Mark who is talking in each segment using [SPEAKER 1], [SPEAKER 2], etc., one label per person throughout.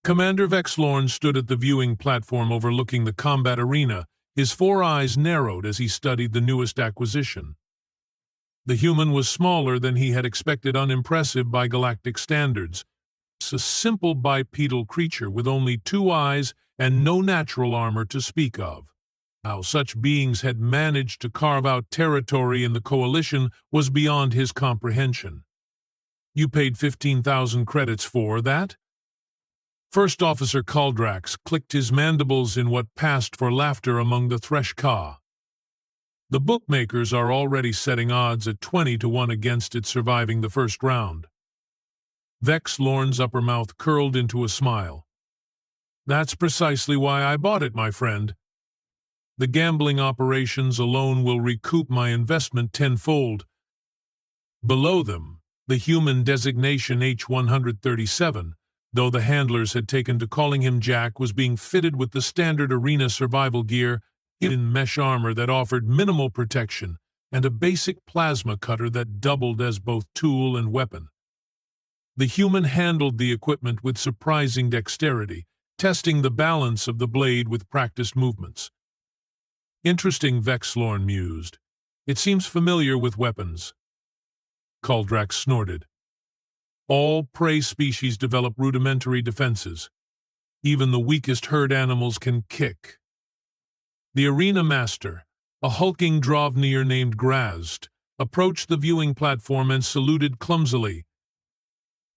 [SPEAKER 1] Commander Vexlorn stood at the viewing platform overlooking the combat arena, his four eyes narrowed as he studied the newest acquisition. The human was smaller than he had expected, unimpressive by galactic standards. A simple bipedal creature with only two eyes and no natural armor to speak of. How such beings had managed to carve out territory in the Coalition was beyond his comprehension. "You paid 15,000 credits for that?" First Officer Kaldrax clicked his mandibles in what passed for laughter among the Thresh-Ka. "The bookmakers are already setting odds at 20-1 against it surviving the first round." Vexlorn's upper mouth curled into a smile. "That's precisely why I bought it, my friend. The gambling operations alone will recoup my investment tenfold." Below them, the human designation H-137, though the handlers had taken to calling him Jack, was being fitted with the standard arena survival gear in mesh armor that offered minimal protection and a basic plasma cutter that doubled as both tool and weapon. The human handled the equipment with surprising dexterity, testing the balance of the blade with practiced movements. "Interesting," Vexlorn mused. "It seems familiar with weapons." Kaldrax snorted. "All prey species develop rudimentary defenses. Even the weakest herd animals can kick." The arena master, a hulking Drovnir named Grazd, approached the viewing platform and saluted clumsily.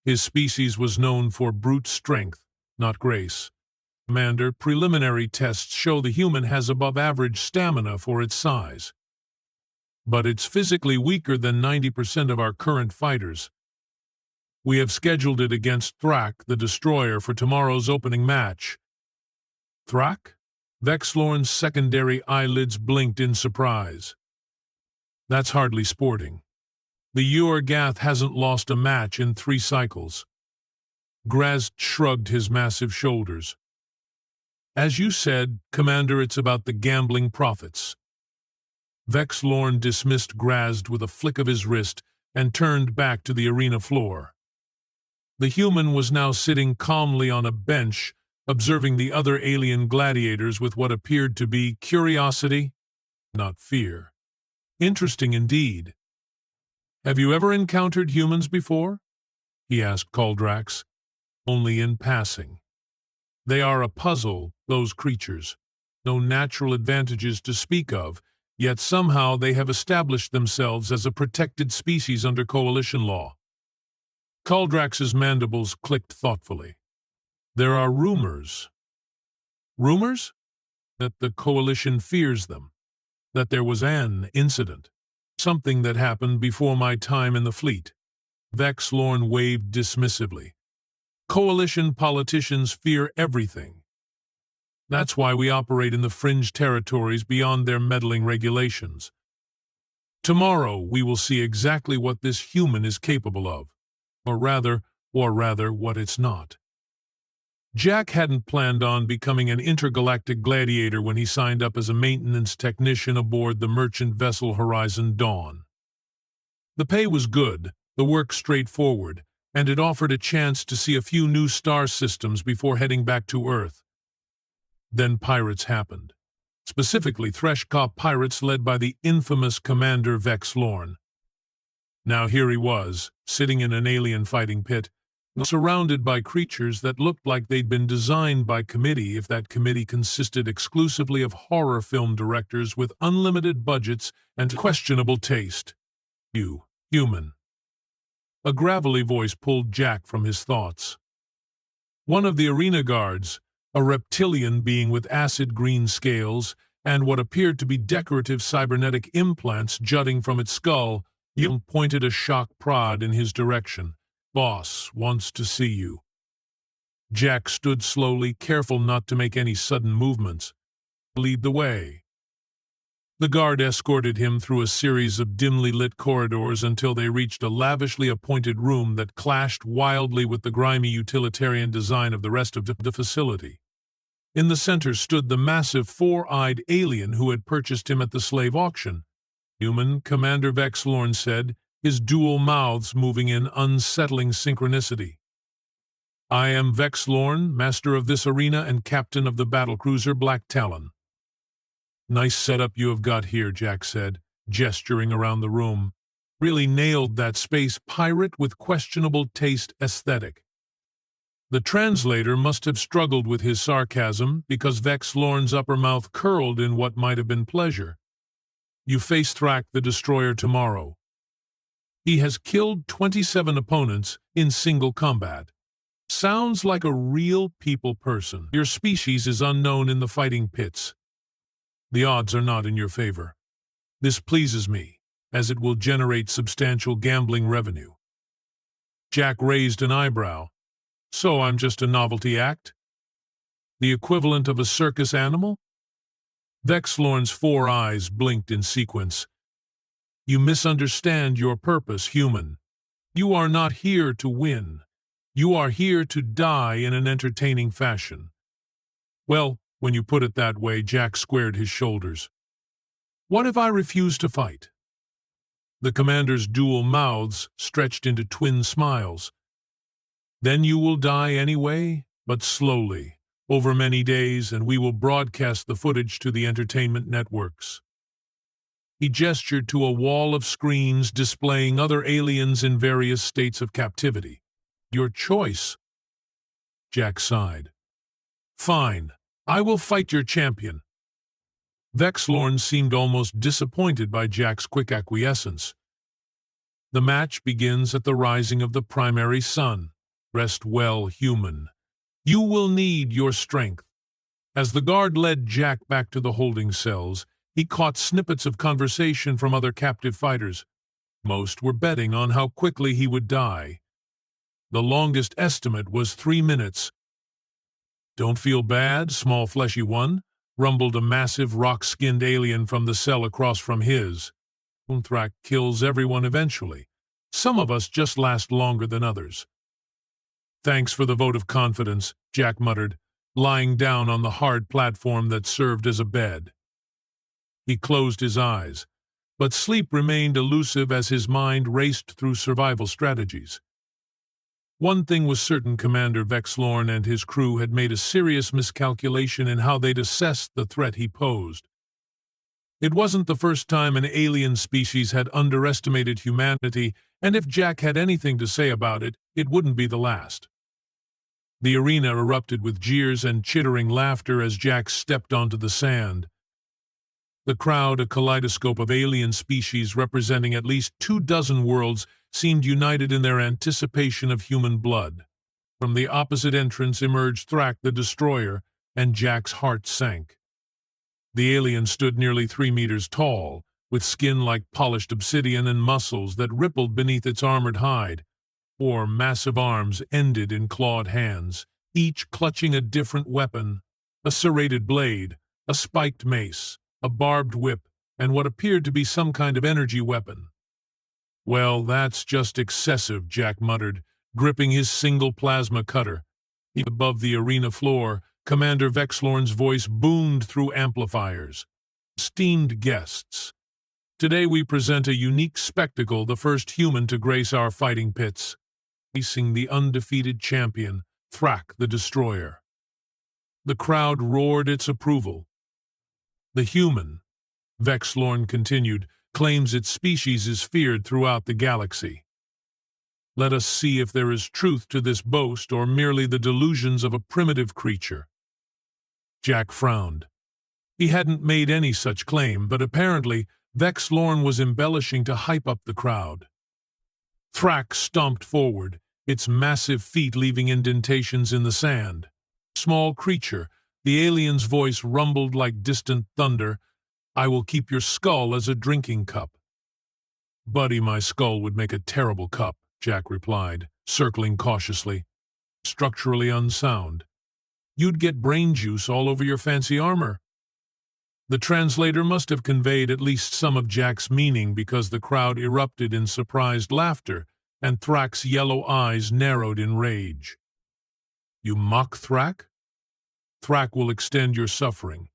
[SPEAKER 1] His species was known for brute strength, not grace. "Commander, preliminary tests show the human has above-average stamina for its size. But it's physically weaker than 90% of our current fighters. We have scheduled it against Thrak, the Destroyer, for tomorrow's opening match." "Thrak?" Vexlorn's secondary eyelids blinked in surprise. "That's hardly sporting. The Ur-Gath hasn't lost a match in 3 cycles." Grazd shrugged his massive shoulders. "As you said, Commander, it's about the gambling profits." Vexlorn dismissed Grazd with a flick of his wrist and turned back to the arena floor. The human was now sitting calmly on a bench, observing the other alien gladiators with what appeared to be curiosity, not fear. "Interesting indeed. Have you ever encountered humans before?" he asked Kaldrax. "Only in passing. They are a puzzle, those creatures. No natural advantages to speak of, yet somehow they have established themselves as a protected species under Coalition law." Kaldrax's mandibles clicked thoughtfully. "There are rumors." "Rumors?" "That the Coalition fears them. That there was an incident. Something that happened before my time in the fleet." Vexlorn waved dismissively. "Coalition politicians fear everything. That's why we operate in the fringe territories beyond their meddling regulations. Tomorrow we will see exactly what this human is capable of. Or rather, what it's not." Jack hadn't planned on becoming an intergalactic gladiator when he signed up as a maintenance technician aboard the merchant vessel Horizon Dawn. The pay was good, the work straightforward, and it offered a chance to see a few new star systems before heading back to Earth. Then pirates happened. Specifically, Thresh-Ka pirates led by the infamous Commander Vexlorn. Now here he was, sitting in an alien fighting pit, surrounded by creatures that looked like they'd been designed by committee, if that committee consisted exclusively of horror film directors with unlimited budgets and questionable taste. "You, human." A gravelly voice pulled Jack from his thoughts. One of the arena guards, a reptilian being with acid-green scales and what appeared to be decorative cybernetic implants jutting from its skull, pointed a shock prod in his direction. "Boss wants to see you." Jack stood slowly, careful not to make any sudden movements. "Lead the way." The guard escorted him through a series of dimly lit corridors until they reached a lavishly appointed room that clashed wildly with the grimy utilitarian design of the rest of the facility. In the center stood the massive four-eyed alien who had purchased him at the slave auction. "Human," Commander Vexlorn said, his dual mouths moving in unsettling synchronicity. I am Vex Lorn, master of this arena and captain of the battlecruiser Black Talon. Nice setup you have got here, Jack said, gesturing around the room. Really nailed that space pirate with questionable taste aesthetic. The translator must have struggled with his sarcasm because Vex Lorn's upper mouth curled in what might have been pleasure. You face Thrak the Destroyer tomorrow. He has killed 27 opponents in single combat. Sounds like a real people person. Your species is unknown in the fighting pits. The odds are not in your favor. This pleases me, as it will generate substantial gambling revenue. Jack raised an eyebrow. So I'm just a novelty act? The equivalent of a circus animal? Vex Lorn's 4 eyes blinked in sequence. You misunderstand your purpose, human. You are not here to win. You are here to die in an entertaining fashion. Well, when you put it that way, Jack squared his shoulders. What if I refuse to fight? The commander's dual mouths stretched into twin smiles. Then you will die anyway, but slowly, over many days, and we will broadcast the footage to the entertainment networks. He gestured to a wall of screens displaying other aliens in various states of captivity. Your choice. Jack sighed. Fine, I will fight your champion. Vex Lorn seemed almost disappointed by Jack's quick acquiescence. The match begins at the rising of the primary sun. Rest well, human. You will need your strength. As the guard led Jack back to the holding cells, he caught snippets of conversation from other captive fighters. Most were betting on how quickly he would die. The longest estimate was 3 minutes. Don't feel bad, small fleshy one, rumbled a massive rock-skinned alien from the cell across from his. Thrak kills everyone eventually. Some of us just last longer than others. Thanks for the vote of confidence, Jack muttered, lying down on the hard platform that served as a bed. He closed his eyes, but sleep remained elusive as his mind raced through survival strategies. One thing was certain: Commander Vex Lorn and his crew had made a serious miscalculation in how they'd assessed the threat he posed. It wasn't the first time an alien species had underestimated humanity, and if Jack had anything to say about it, it wouldn't be the last. The arena erupted with jeers and chittering laughter as Jack stepped onto the sand. The crowd, a kaleidoscope of alien species representing at least 24 worlds, seemed united in their anticipation of human blood. From the opposite entrance emerged Thrak the Destroyer, and Jack's heart sank. The alien stood nearly 3 meters tall, with skin like polished obsidian and muscles that rippled beneath its armored hide. 4 massive arms ended in clawed hands, each clutching a different weapon: a serrated blade, a spiked mace, a barbed whip, and what appeared to be some kind of energy weapon. Well, that's just excessive, Jack muttered, gripping his single plasma cutter. Above the arena floor, Commander Vex Lorn's voice boomed through amplifiers. Esteemed guests, today we present a unique spectacle, the first human to grace our fighting pits, facing the undefeated champion, Thrak the Destroyer. The crowd roared its approval. The human, Vex Lorn continued, claims its species is feared throughout the galaxy. Let us see if there is truth to this boast or merely the delusions of a primitive creature. Jack frowned. He hadn't made any such claim, but apparently Vex Lorn was embellishing to hype up the crowd. Thrak stomped forward, its massive feet leaving indentations in the sand. Small creature, the alien's voice rumbled like distant thunder. I will keep your skull as a drinking cup. Buddy, my skull would make a terrible cup, Jack replied, circling cautiously. Structurally unsound. You'd get brain juice all over your fancy armor. The translator must have conveyed at least some of Jack's meaning, because the crowd erupted in surprised laughter, and Thrak's yellow eyes narrowed in rage. You mock Thrak? Thrak will extend your suffering.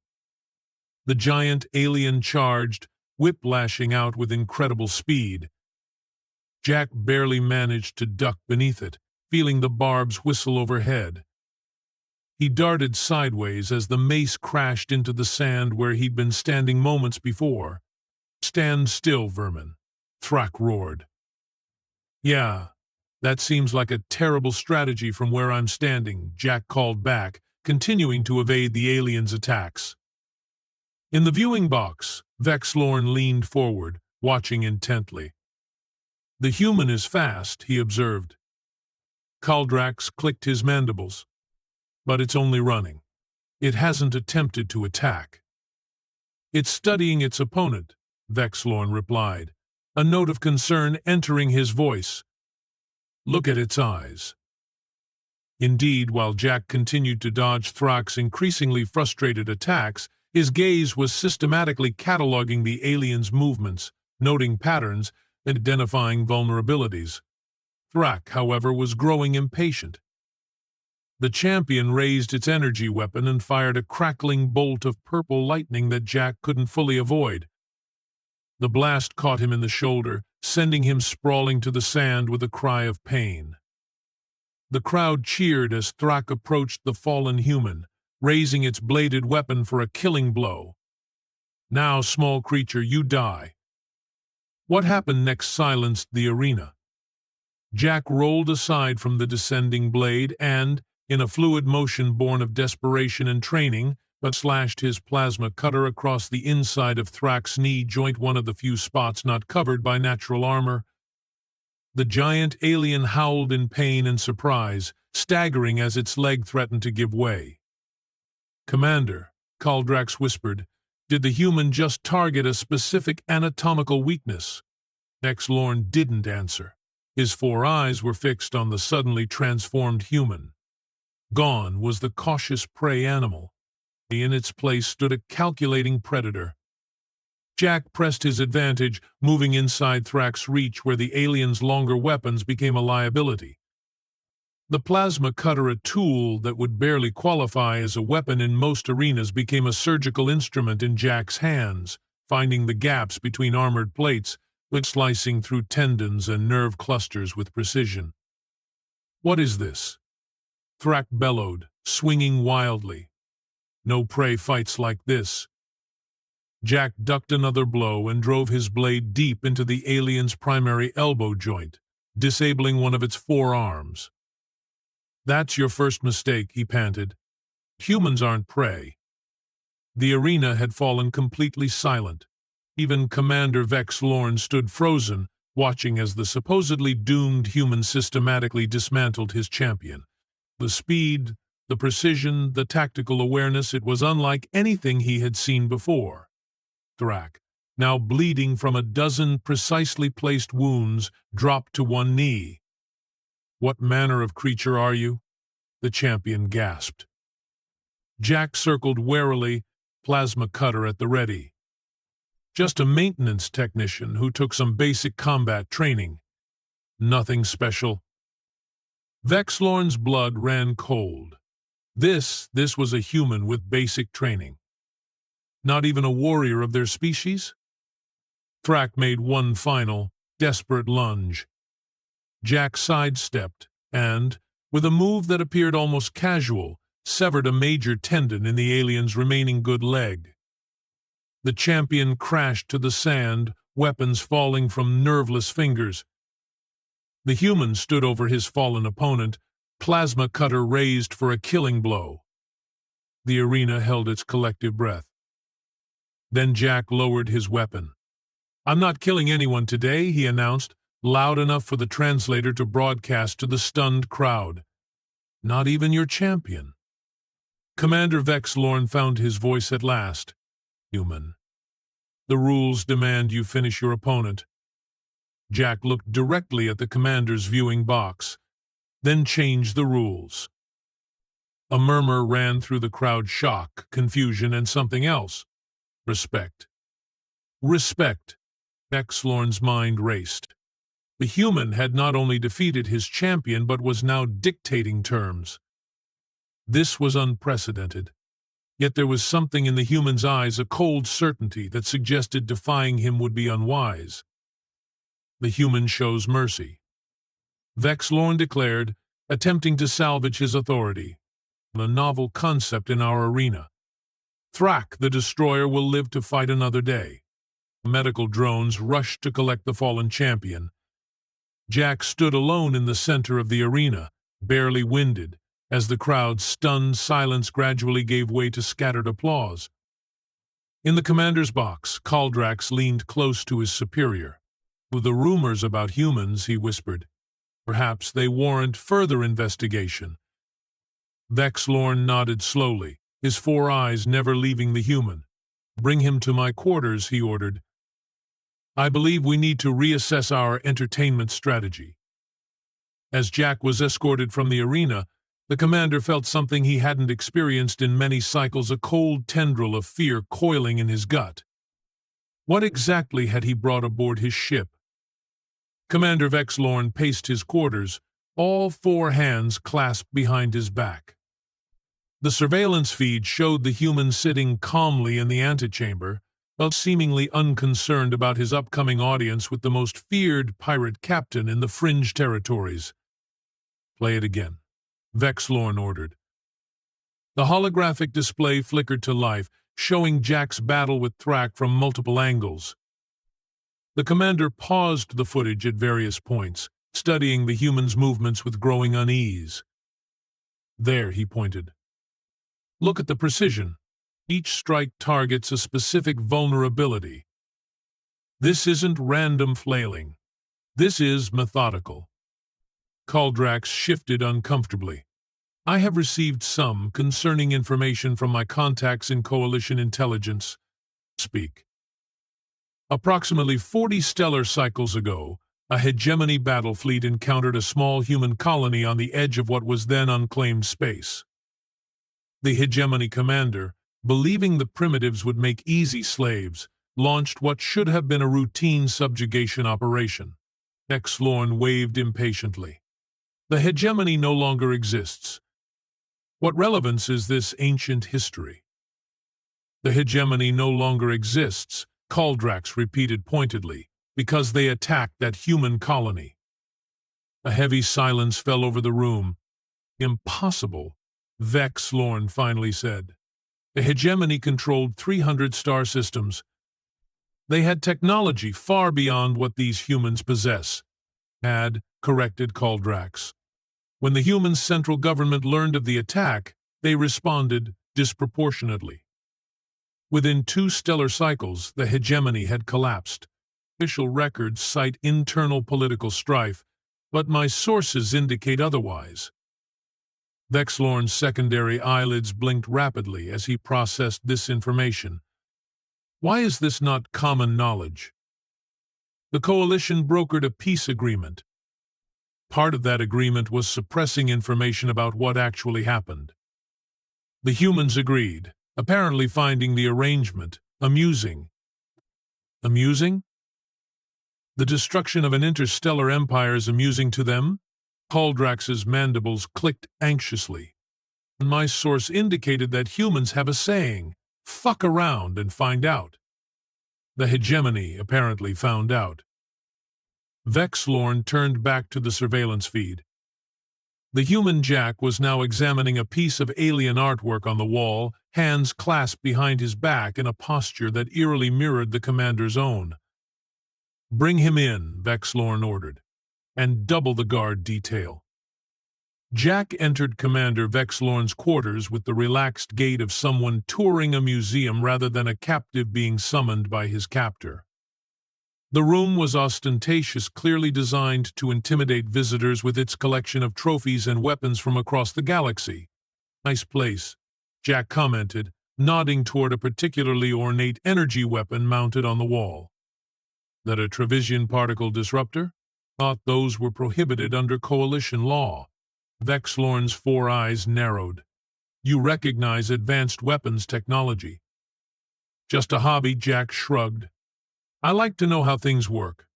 [SPEAKER 1] The giant alien charged, whip lashing out with incredible speed. Jack barely managed to duck beneath it, feeling the barbs whistle overhead. He darted sideways as the mace crashed into the sand where he'd been standing moments before. "Stand still, vermin," Thrak roared. "Yeah, that seems like a terrible strategy from where I'm standing," Jack called back, continuing to evade the alien's attacks. In the viewing box, Vexlorn leaned forward, watching intently. "The human is fast," he observed. Kaldrax clicked his mandibles. "But it's only running. It hasn't attempted to attack." "It's studying its opponent," Vexlorn replied, a note of concern entering his voice. "Look at its eyes." Indeed, while Jack continued to dodge Thrak's increasingly frustrated attacks, his gaze was systematically cataloging the alien's movements, noting patterns, and identifying vulnerabilities. Thrak, however, was growing impatient. The champion raised its energy weapon and fired a crackling bolt of purple lightning that Jack couldn't fully avoid. The blast caught him in the shoulder, sending him sprawling to the sand with a cry of pain. The crowd cheered as Thrak approached the fallen human, raising its bladed weapon for a killing blow. "Now, small creature, you die." What happened next silenced the arena. Jack rolled aside from the descending blade and, in a fluid motion born of desperation and training, but slashed his plasma cutter across the inside of Thrak's knee joint, one of the few spots not covered by natural armor. The giant alien howled in pain and surprise, staggering as its leg threatened to give way. "Commander," Kaldrax whispered, "did the human just target a specific anatomical weakness?" Vexlorn didn't answer. His 4 eyes were fixed on the suddenly transformed human. Gone was the cautious prey animal. In its place stood a calculating predator. Jack pressed his advantage, moving inside Thrak's reach where the alien's longer weapons became a liability. The plasma cutter, a tool that would barely qualify as a weapon in most arenas, became a surgical instrument in Jack's hands, finding the gaps between armored plates, but slicing through tendons and nerve clusters with precision. "What is this?" Thrak bellowed, swinging wildly. "No prey fights like this." Jack ducked another blow and drove his blade deep into the alien's primary elbow joint, disabling one of its 4 arms. "That's your first mistake," he panted. "Humans aren't prey." The arena had fallen completely silent. Even Commander Vexlorn stood frozen, watching as the supposedly doomed human systematically dismantled his champion. The speed, the precision, the tactical awareness, it was unlike anything he had seen before. Thrak, now bleeding from a dozen precisely placed wounds, dropped to one knee. "What manner of creature are you?" the champion gasped. Jack circled warily, plasma cutter at the ready. "Just a maintenance technician who took some basic combat training. Nothing special." Vexlorn's blood ran cold. This was a human with basic training. Not even a warrior of their species? Thrak made one final, desperate lunge. Jack sidestepped and, with a move that appeared almost casual, severed a major tendon in the alien's remaining good leg. The champion crashed to the sand, weapons falling from nerveless fingers. The human stood over his fallen opponent, plasma cutter raised for a killing blow. The arena held its collective breath. Then Jack lowered his weapon. "I'm not killing anyone today," he announced, loud enough for the translator to broadcast to the stunned crowd. "Not even your champion." Commander Vexlorn found his voice at last. "Human. The rules demand you finish your opponent." Jack looked directly at the commander's viewing box, then changed the rules. A murmur ran through the crowd: shock, confusion, and something else. Respect. Respect. Vexlorn's mind raced. The human had not only defeated his champion but was now dictating terms. This was unprecedented. Yet there was something in the human's eyes, a cold certainty that suggested defying him would be unwise. "The human shows mercy," Vexlorn declared, attempting to salvage his authority. A novel concept in our arena. Thrak, the destroyer, will live to fight another day. Medical drones rushed to collect the fallen champion. Jack stood alone in the center of the arena, barely winded, as the crowd's stunned silence gradually gave way to scattered applause. In the commander's box, Kaldrax leaned close to his superior. With the rumors about humans, he whispered, perhaps they warrant further investigation. Vexlorn nodded slowly, his 4 eyes never leaving the human. Bring him to my quarters, he ordered. I believe we need to reassess our entertainment strategy. As Jack was escorted from the arena, the commander felt something he hadn't experienced in many cycles, a cold tendril of fear coiling in his gut. What exactly had he brought aboard his ship? Commander Vexlorn paced his quarters, all 4 hands clasped behind his back. The surveillance feed showed the human sitting calmly in the antechamber, but seemingly unconcerned about his upcoming audience with the most feared pirate captain in the fringe territories. Play it again, Vexlorn ordered. The holographic display flickered to life, showing Jack's battle with Thrak from multiple angles. The commander paused the footage at various points, studying the human's movements with growing unease. There, he pointed. Look at the precision. Each strike targets a specific vulnerability. This isn't random flailing. This is methodical. Kaldrax shifted uncomfortably. I have received some concerning information from my contacts in Coalition intelligence. Speak. Approximately 40 stellar cycles ago, a hegemony battle fleet encountered a small human colony on the edge of what was then unclaimed space. The hegemony commander, believing the primitives would make easy slaves, launched what should have been a routine subjugation operation. Vexlorn waved impatiently. The hegemony no longer exists. What relevance is this ancient history? The hegemony no longer exists, Kaldrax repeated pointedly, because they attacked that human colony. A heavy silence fell over the room. Impossible, Vexlorn finally said. The hegemony controlled 300 star systems. They had technology far beyond what these humans possess. Corrected Kaldrax. When the human central government learned of the attack, they responded disproportionately. Within 2 stellar cycles, the hegemony had collapsed. Official records cite internal political strife, but my sources indicate otherwise. Vexlorn's secondary eyelids blinked rapidly as he processed this information. Why is this not common knowledge? The Coalition brokered a peace agreement. Part of that agreement was suppressing information about what actually happened. The humans agreed, apparently finding the arrangement amusing. Amusing? The destruction of an interstellar empire is amusing to them? Kaldrax's mandibles clicked anxiously. My source indicated that humans have a saying, fuck around and find out. The hegemony apparently found out. Vexlorn turned back to the surveillance feed. The human Jack was now examining a piece of alien artwork on the wall, hands clasped behind his back in a posture that eerily mirrored the commander's own. Bring him in, Vexlorn ordered, and double the guard detail. Jack entered Commander Vexlorn's quarters with the relaxed gait of someone touring a museum rather than a captive being summoned by his captor. The room was ostentatious, clearly designed to intimidate visitors with its collection of trophies and weapons from across the galaxy. Nice place, Jack commented, nodding toward a particularly ornate energy weapon mounted on the wall. That a Trevisian particle disruptor? Thought those were prohibited under Coalition law. Vexlorn's 4 eyes narrowed. You recognize advanced weapons technology. Just a hobby, Jack shrugged. I like to know how things work.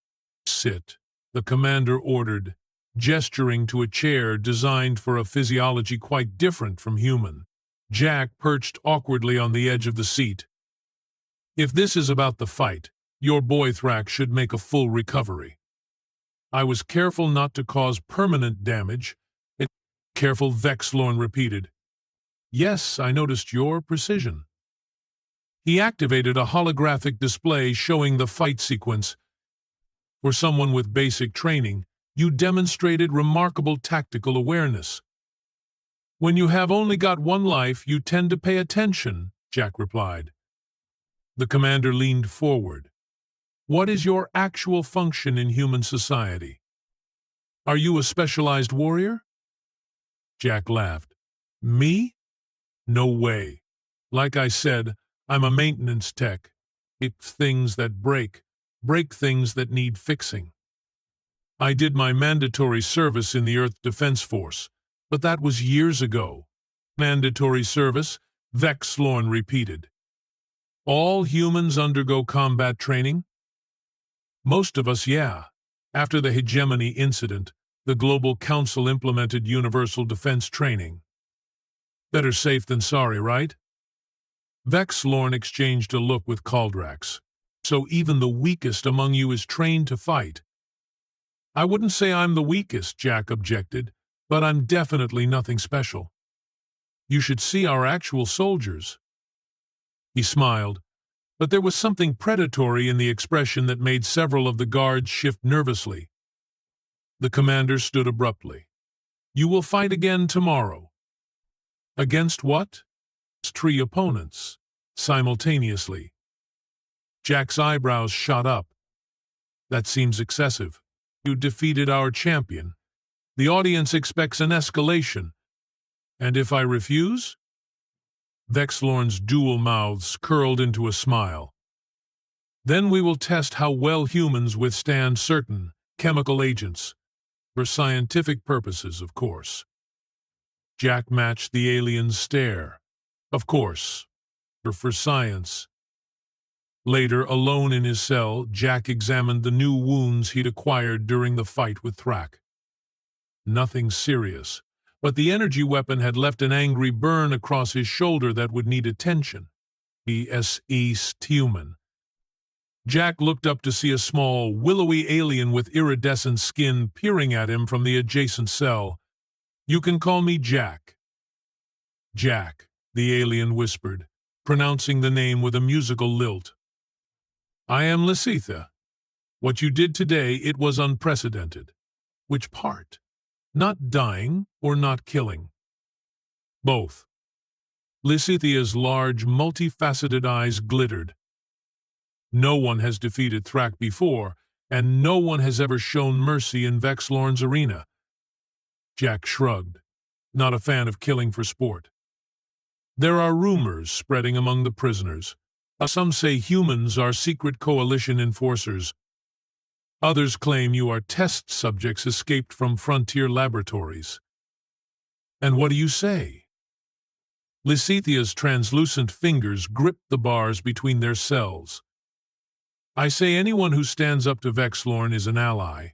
[SPEAKER 1] Sit, the commander ordered, gesturing to a chair designed for a physiology quite different from human. Jack perched awkwardly on the edge of the seat. If this is about the fight, your boy Thrak should make a full recovery. I was careful not to cause permanent damage. careful, Vexlorn repeated. Yes, I noticed your precision. He activated a holographic display showing the fight sequence. For someone with basic training, you demonstrated remarkable tactical awareness. When you have only got one life, you tend to pay attention, Jack replied. The commander leaned forward. What is your actual function in human society? Are you a specialized warrior? Jack laughed. Me? No way. Like I said, I'm a maintenance tech. Fix things that break things that need fixing. I did my mandatory service in the Earth Defense Force, but that was years ago. Mandatory service? Vexlorn repeated. All humans undergo combat training? Most of us, yeah. After the hegemony incident, the Global Council implemented universal defense training. Better safe than sorry, right? Vexlorn exchanged a look with Caldrax. So even the weakest among you is trained to fight. I wouldn't say I'm the weakest, Jack objected, but I'm definitely nothing special. You should see our actual soldiers. He smiled, but there was something predatory in the expression that made several of the guards shift nervously. The commander stood abruptly. You will fight again tomorrow. Against what? Three opponents, simultaneously. Jack's eyebrows shot up. That seems excessive. You defeated our champion. The audience expects an escalation. And if I refuse? Vexlorn's dual mouths curled into a smile. Then we will test how well humans withstand certain chemical agents. For scientific purposes, of course. Jack matched the alien's stare. Of course. For science. Later, alone in his cell, Jack examined the new wounds he'd acquired during the fight with Thrak. Nothing serious, but the energy weapon had left an angry burn across his shoulder that would need attention. East human. Jack looked up to see a small, willowy alien with iridescent skin peering at him from the adjacent cell. You can call me Jack. Jack, the alien whispered, pronouncing the name with a musical lilt. I am Lysitha. What you did today, it was unprecedented. Which part? Not dying or not killing? Both. Lysithia's large, multifaceted eyes glittered. No one has defeated Thrak before, and no one has ever shown mercy in Vexlorn's arena. Jack shrugged, not a fan of killing for sport. There are rumors spreading among the prisoners. Some say humans are secret coalition enforcers. Others claim you are test subjects escaped from frontier laboratories. And what do you say? Lysithia's translucent fingers gripped the bars between their cells. I say anyone who stands up to Vexlorn is an ally.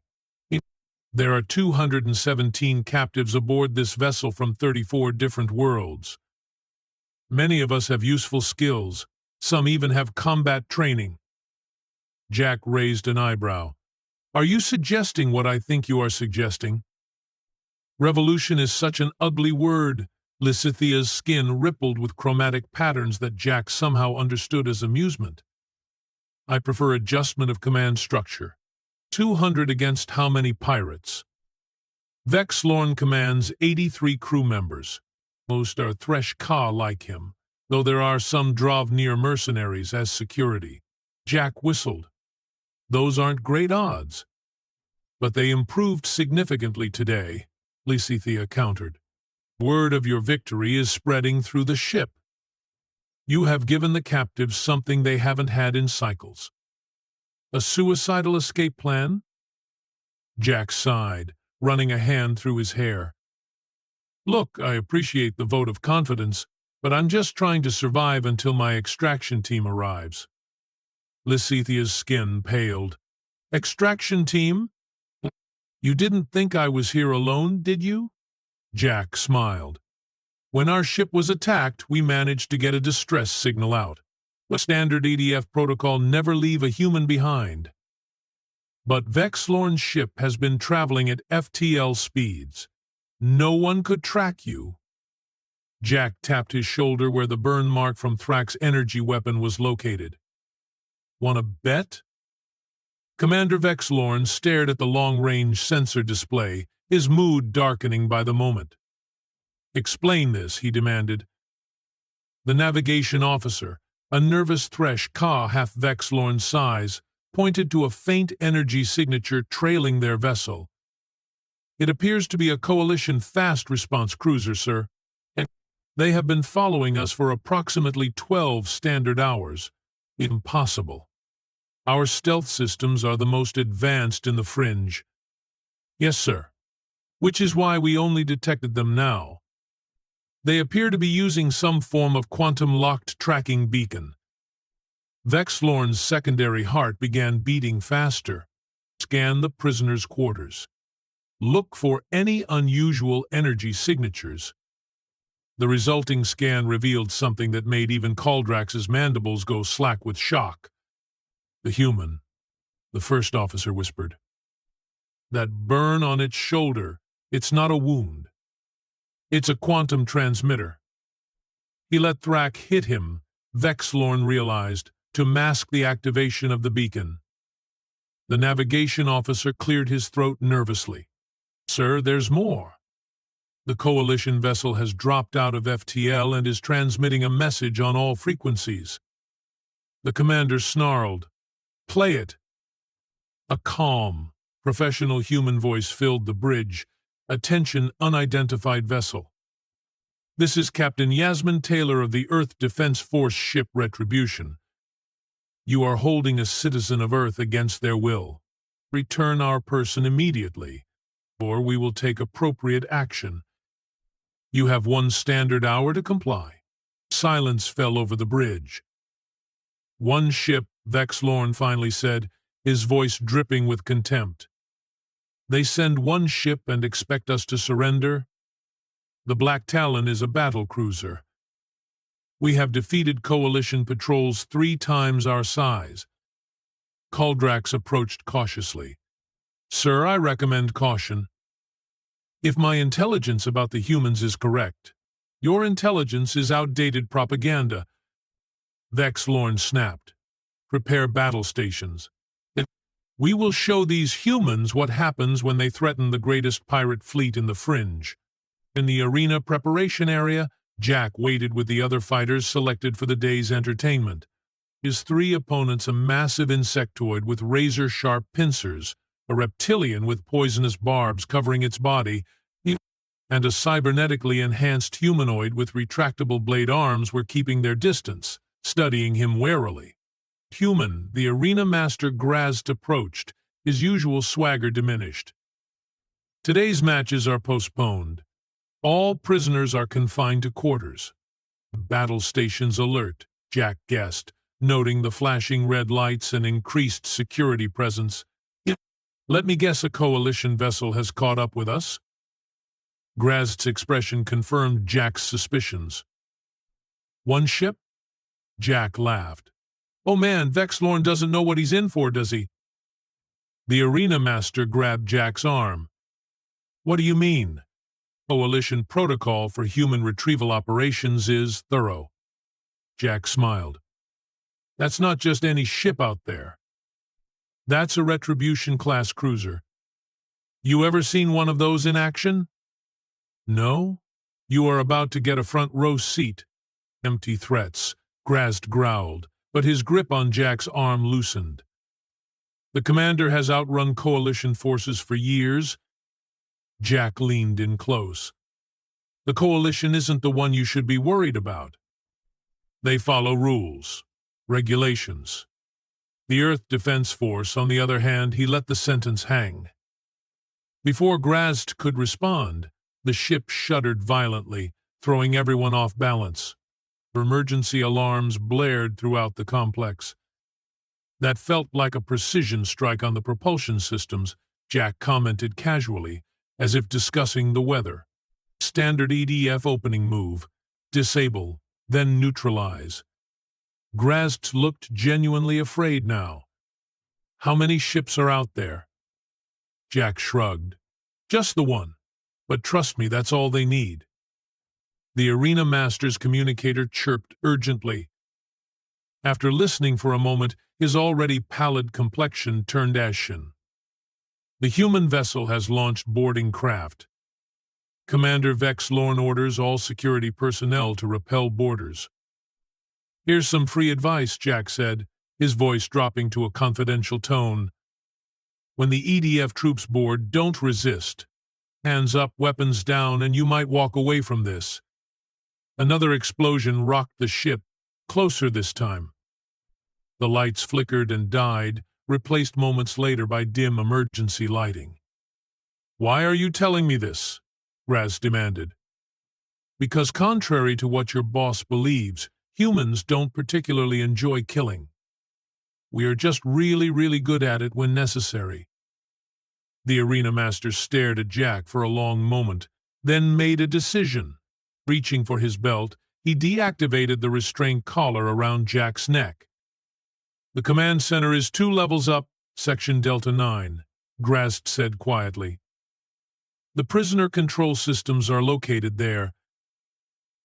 [SPEAKER 1] There are 217 captives aboard this vessel from 34 different worlds. Many of us have useful skills. Some even have combat training. Jack raised an eyebrow. Are you suggesting what I think you are suggesting? Revolution is such an ugly word. Lysithia's skin rippled with chromatic patterns that Jack somehow understood as amusement. I prefer adjustment of command structure. 200 against how many pirates? Vexlorn commands 83 crew members. Most are Thresh-Ka like him, though there are some Drovnir mercenaries as security. Jack whistled. Those aren't great odds. But they improved significantly today, Lysithia countered. Word of your victory is spreading through the ship. You have given the captives something they haven't had in cycles. A suicidal escape plan? Jack sighed, running a hand through his hair. Look, I appreciate the vote of confidence, but I'm just trying to survive until my extraction team arrives. Lysithia's skin paled. Extraction team? You didn't think I was here alone, did you? Jack smiled. When our ship was attacked, we managed to get a distress signal out. The standard EDF protocol never leave a human behind. But Vexlorn's ship has been traveling at FTL speeds. No one could track you. Jack tapped his shoulder where the burn mark from Thrak's energy weapon was located. Want to bet? Commander Vexlorn stared at the long-range sensor display, his mood darkening by the moment. Explain this, he demanded. The navigation officer, a nervous thresh half Vexlorn's size, pointed to a faint energy signature trailing their vessel. It appears to be a Coalition fast response cruiser, sir. And they have been following us for approximately 12 standard hours. Impossible. Our stealth systems are the most advanced in the fringe. Yes, sir. Which is why we only detected them now. They appear to be using some form of quantum-locked tracking beacon. Vexlorn's secondary heart began beating faster. Scan the prisoner's quarters. Look for any unusual energy signatures. The resulting scan revealed something that made even Kaldrax's mandibles go slack with shock. The human, the first officer whispered. That burn on its shoulder, it's not a wound. It's a quantum transmitter. He let Thrak hit him, Vexlorn realized, to mask the activation of the beacon. The navigation officer cleared his throat nervously. Sir, there's more. The Coalition vessel has dropped out of FTL and is transmitting a message on all frequencies. The commander snarled. Play it. A calm, professional human voice filled the bridge. Attention, unidentified vessel. This is Captain Yasmin Taylor of the Earth Defense Force ship Retribution. You are holding a citizen of Earth against their will. Return our person immediately, or we will take appropriate action. You have 1 standard hour to comply. Silence fell over the bridge. One ship, Vexlorn finally said, his voice dripping with contempt. They send 1 ship and expect us to surrender? The Black Talon is a battle cruiser. We have defeated Coalition patrols 3 times our size. Kaldrax approached cautiously. Sir, I recommend caution. If my intelligence about the humans is correct, your intelligence is outdated propaganda. Vexlorn snapped. Prepare battle stations. We will show these humans what happens when they threaten the greatest pirate fleet in the fringe. In the arena preparation area, Jack waited with the other fighters selected for the day's entertainment. His 3 opponents a massive insectoid with razor-sharp pincers, a reptilian with poisonous barbs covering its body, and a cybernetically enhanced humanoid with retractable blade arms were keeping their distance, studying him warily. Human, the arena master Grazd approached, his usual swagger diminished. Today's matches are postponed. All prisoners are confined to quarters. Battle stations alert, Jack guessed, noting the flashing red lights and increased security presence. Let me guess a Coalition vessel has caught up with us? Grazd's expression confirmed Jack's suspicions. 1 ship? Jack laughed. Oh man, Vexlorn doesn't know what he's in for, does he? The arena master grabbed Jack's arm. What do you mean? Coalition protocol for human retrieval operations is thorough. Jack smiled. That's not just any ship out there. That's a Retribution-class cruiser. You ever seen one of those in action? No? You are about to get a front-row seat. Empty threats, Grazd growled, but his grip on Jack's arm loosened. The commander has outrun Coalition forces for years. Jack leaned in close. The Coalition isn't the one you should be worried about. They follow rules, regulations. The Earth Defense Force, on the other hand, he let the sentence hang. Before Grazd could respond, the ship shuddered violently, throwing everyone off balance. Emergency alarms blared throughout the complex. That felt like a precision strike on the propulsion systems, Jack commented casually, as if discussing the weather. Standard EDF opening move. Disable, then neutralize. Grazd looked genuinely afraid now. How many ships are out there? Jack shrugged. Just the one. But trust me, that's all they need. The arena master's communicator chirped urgently. After listening for a moment, his already pallid complexion turned ashen. The human vessel has launched boarding craft. Commander Vex Lorn orders all security personnel to repel boarders. Here's some free advice, Jack said, his voice dropping to a confidential tone. When the EDF troops board, don't resist. Hands up, weapons down, and you might walk away from this. Another explosion rocked the ship, closer this time. The lights flickered and died, replaced moments later by dim emergency lighting. "Why are you telling me this?" Raz demanded. "Because contrary to what your boss believes, humans don't particularly enjoy killing. We are just really, really good at it when necessary." The arena master stared at Jack for a long moment, then made a decision. Reaching for his belt, he deactivated the restraint collar around Jack's neck. "The command center is 2 levels up, Section Delta 9, Grast said quietly. "The prisoner control systems are located there."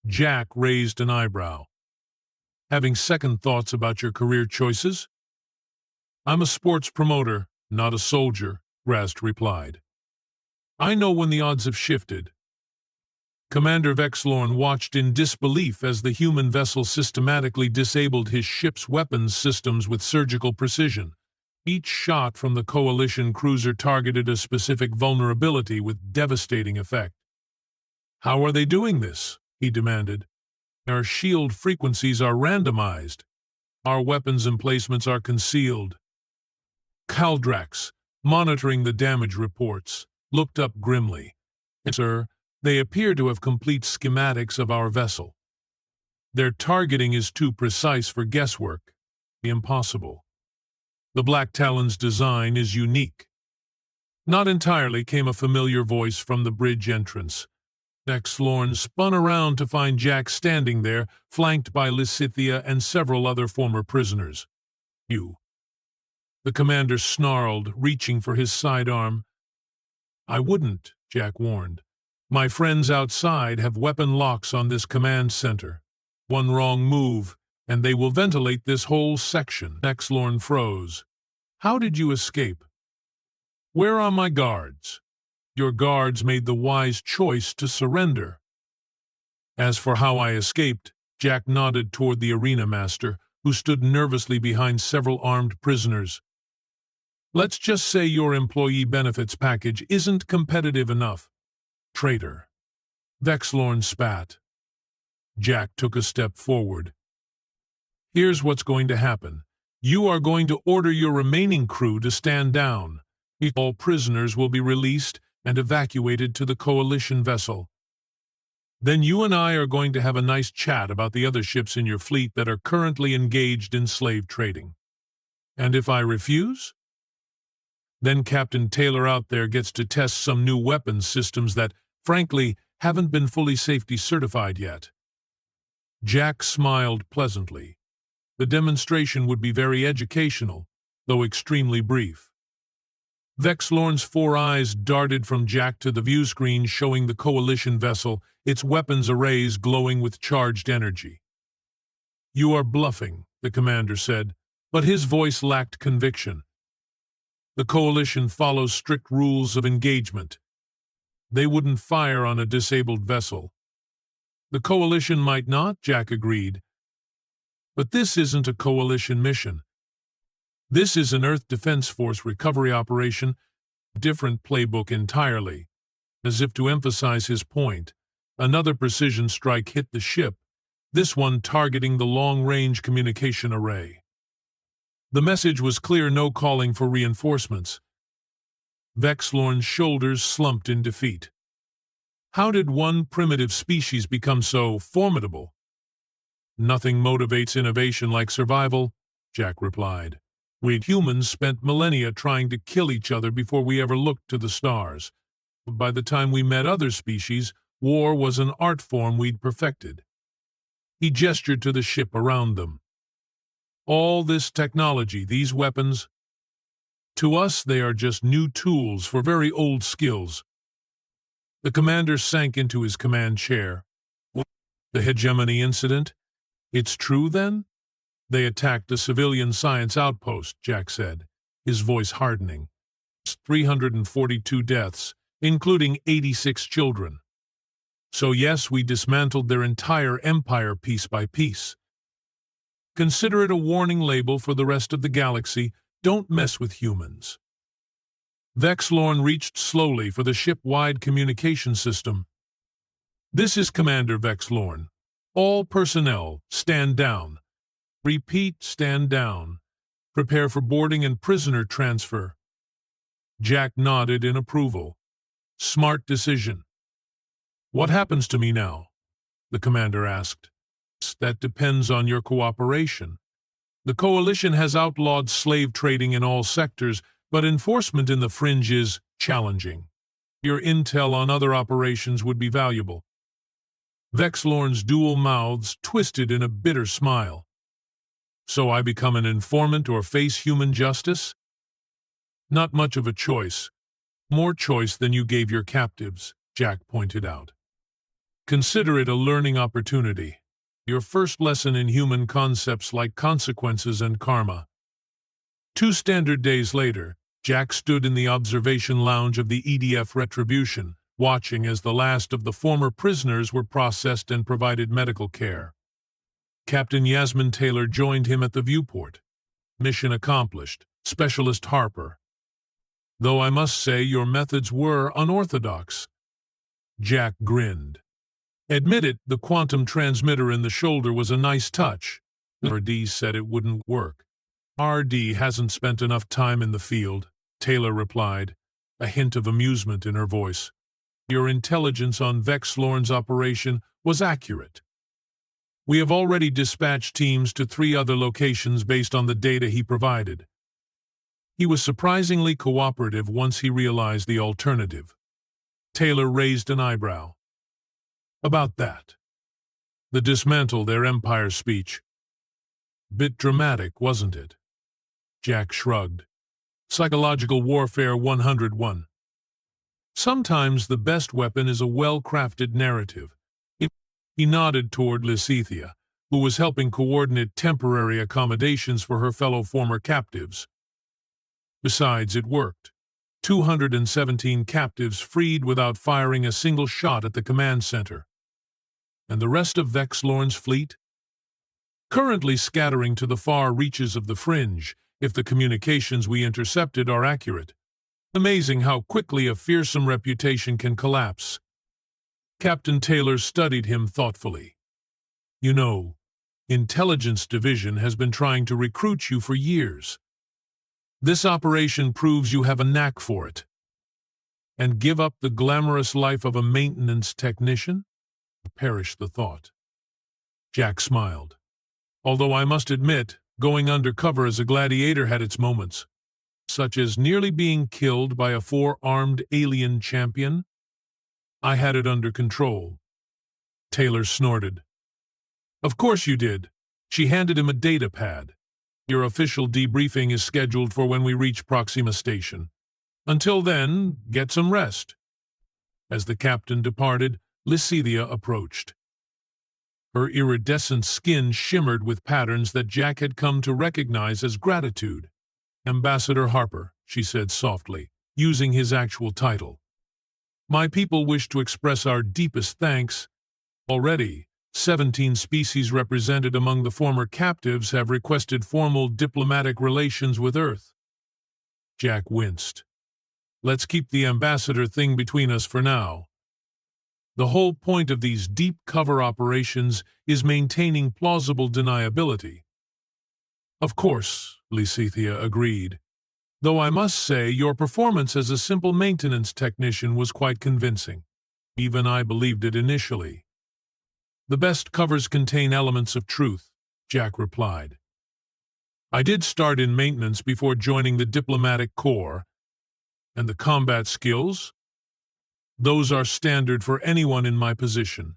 [SPEAKER 1] Jack raised an eyebrow. "Having second thoughts about your career choices?" "I'm a sports promoter, not a soldier," Grast replied. "I know when the odds have shifted." Commander Vexlorn watched in disbelief as the human vessel systematically disabled his ship's weapons systems with surgical precision. Each shot from the Coalition cruiser targeted a specific vulnerability with devastating effect. "How are they doing this?" he demanded. "Our shield frequencies are randomized. Our weapons emplacements are concealed." Kaldrax, monitoring the damage reports, looked up grimly. "Sir, they appear to have complete schematics of our vessel. Their targeting is too precise for guesswork. Impossible. The Black Talon's design is unique." "Not entirely," came a familiar voice from the bridge entrance. Vexlorn spun around to find Jack standing there, flanked by Lysithia and several other former prisoners. "You." The commander snarled, reaching for his sidearm. "I wouldn't," Jack warned. "My friends outside have weapon locks on this command center. One wrong move, and they will ventilate this whole section." Vexlorn froze. "How did you escape?" "Where are my guards?" "Your guards made the wise choice to surrender." "As for how I escaped," Jack nodded toward the arena master, who stood nervously behind several armed prisoners. "Let's just say your employee benefits package isn't competitive enough." "Traitor." Vexlorn spat. Jack took a step forward. "Here's what's going to happen. You are going to order your remaining crew to stand down. All prisoners will be released and evacuated to the Coalition vessel. Then you and I are going to have a nice chat about the other ships in your fleet that are currently engaged in slave trading. And if I refuse? Then Captain Taylor out there gets to test some new weapons systems that, frankly, haven't been fully safety certified yet." Jack smiled pleasantly. The demonstration would be very educational, though extremely brief. Vexlorn's 4 eyes darted from Jack to the view screen showing the Coalition vessel, its weapons arrays glowing with charged energy. "You are bluffing," the commander said, but his voice lacked conviction. "The Coalition follows strict rules of engagement. They wouldn't fire on a disabled vessel." "The Coalition might not," Jack agreed. "But this isn't a Coalition mission. This is an Earth Defense Force recovery operation, different playbook entirely." As if to emphasize his point, another precision strike hit the ship, this one targeting the long-range communication array. The message was clear: no calling for reinforcements. Vexlorn's shoulders slumped in defeat. How did one primitive species become so formidable? "Nothing motivates innovation like survival," Jack replied. "We humans spent millennia trying to kill each other before we ever looked to the stars. By the time we met other species, war was an art form we'd perfected." He gestured to the ship around them. "All this technology, these weapons, to us they are just new tools for very old skills." The commander sank into his command chair. The hegemony incident? It's true, then? They attacked a civilian science outpost, Jack said, his voice hardening. 342 deaths, including 86 children. So yes, we dismantled their entire empire piece by piece. Consider it a warning label for the rest of the galaxy. Don't mess with humans. Vexlorn reached slowly for the ship-wide communication system. This is Commander Vexlorn. All personnel, stand down. Repeat, stand down. Prepare for boarding and prisoner transfer. Jack nodded in approval. Smart decision. What happens to me now? The commander asked. That depends on your cooperation. The coalition has outlawed slave trading in all sectors, but enforcement in the fringe is challenging. Your intel on other operations would be valuable. Vexlorn's dual mouths twisted in a bitter smile. So I become an informant or face human justice? Not much of a choice. More choice than you gave your captives, Jack pointed out. Consider it a learning opportunity. Your first lesson in human concepts like consequences and karma. 2 standard days later, Jack stood in the observation lounge of the EDF Retribution, watching as the last of the former prisoners were processed and provided medical care. Captain Yasmin Taylor joined him at the viewport. Mission accomplished, Specialist Harper. Though I must say your methods were unorthodox. Jack grinned. Admit it, the quantum transmitter in the shoulder was a nice touch. RD said it wouldn't work. RD hasn't spent enough time in the field, Taylor replied, a hint of amusement in her voice. Your intelligence on Vexlorn's operation was accurate. We have already dispatched teams to 3 other locations based on the data he provided. He was surprisingly cooperative once he realized the alternative. Taylor raised an eyebrow. About that. The dismantle their empire speech. Bit dramatic, wasn't it? Jack shrugged. Psychological Warfare 101. Sometimes the best weapon is a well-crafted narrative. He nodded toward Lysithea, who was helping coordinate temporary accommodations for her fellow former captives. Besides, it worked. 217 captives freed without firing a single shot at the command center. And the rest of Vexlorn's fleet? Currently scattering to the far reaches of the fringe, if the communications we intercepted are accurate. Amazing how quickly a fearsome reputation can collapse. Captain Taylor studied him thoughtfully. You know, Intelligence Division has been trying to recruit you for years. This operation proves you have a knack for it. And give up the glamorous life of a maintenance technician? Perish the thought. Jack smiled. Although I must admit, going undercover as a gladiator had its moments, such as nearly being killed by a 4-armed alien champion. I had it under control. Taylor snorted. Of course you did. She handed him a data pad. Your official debriefing is scheduled for when we reach Proxima Station. Until then, get some rest. As the captain departed, Lysithea approached. Her iridescent skin shimmered with patterns that Jack had come to recognize as gratitude. Ambassador Harper, she said softly, using his actual title. My people wish to express our deepest thanks. Already, 17 species represented among the former captives have requested formal diplomatic relations with Earth. Jack winced. Let's keep the ambassador thing between us for now. The whole point of these deep cover operations is maintaining plausible deniability. Of course, Lysithea agreed. Though I must say your performance as a simple maintenance technician was quite convincing. Even I believed it initially. The best covers contain elements of truth, Jack replied. I did start in maintenance before joining the diplomatic corps. And the combat skills? Those are standard for anyone in my position.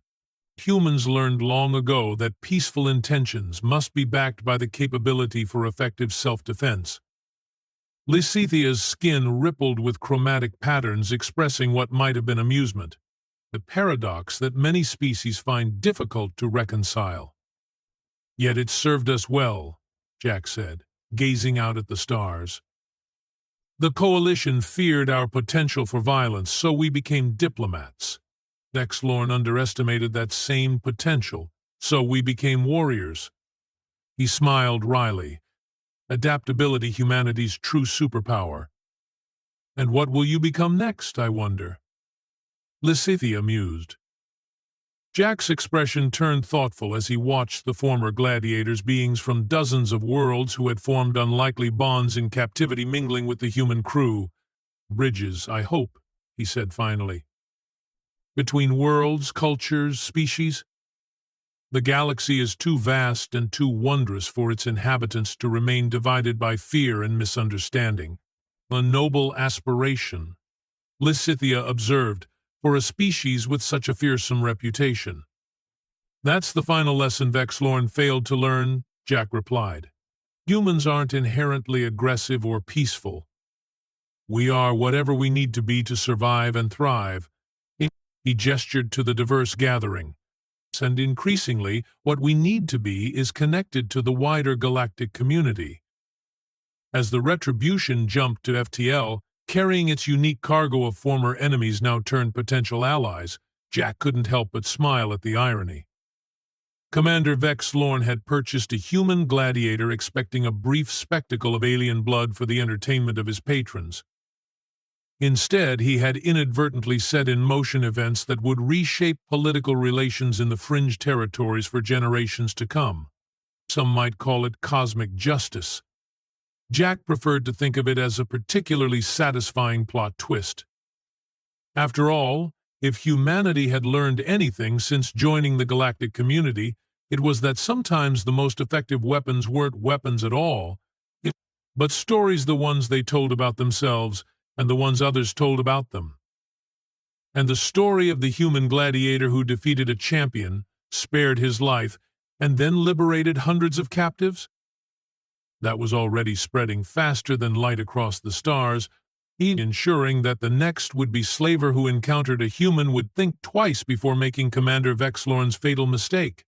[SPEAKER 1] Humans learned long ago that peaceful intentions must be backed by the capability for effective self-defense. Lysithea's skin rippled with chromatic patterns expressing what might have been amusement. the paradox that many species find difficult to reconcile. Yet it served us well, Jack said, gazing out at the stars. The coalition feared our potential for violence, so we became diplomats. Vexlorn underestimated that same potential, so we became warriors. He smiled wryly. Adaptability, humanity's true superpower. And what will you become next, I wonder? Lysithea mused. Jack's expression turned thoughtful as he watched the former gladiators, beings from dozens of worlds who had formed unlikely bonds in captivity, mingling with the human crew. Bridges, I hope, he said finally. Between worlds, cultures, species? The galaxy is too vast and too wondrous for its inhabitants to remain divided by fear and misunderstanding. A noble aspiration, Lysithea observed, for a species with such a fearsome reputation. That's the final lesson Vexlorn failed to learn, Jack replied. Humans aren't inherently aggressive or peaceful. We are whatever we need to be to survive and thrive. He gestured to the diverse gathering. And increasingly, what we need to be is connected to the wider galactic community. As the Retribution jumped to FTL, carrying its unique cargo of former enemies now turned potential allies, Jack couldn't help but smile at the irony. Commander Vexlorn had purchased a human gladiator, expecting a brief spectacle of alien blood for the entertainment of his patrons. Instead, he had inadvertently set in motion events that would reshape political relations in the fringe territories for generations to come. Some might call it cosmic justice. Jack preferred to think of it as a particularly satisfying plot twist. After all, if humanity had learned anything since joining the galactic community, it was that sometimes the most effective weapons weren't weapons at all, but stories, the ones they told about themselves and the ones others told about them. And the story of the human gladiator who defeated a champion, spared his life, and then liberated hundreds of captives? That was already spreading faster than light across the stars, ensuring that the next would-be slaver who encountered a human would think twice before making Commander Vexlorn's fatal mistake.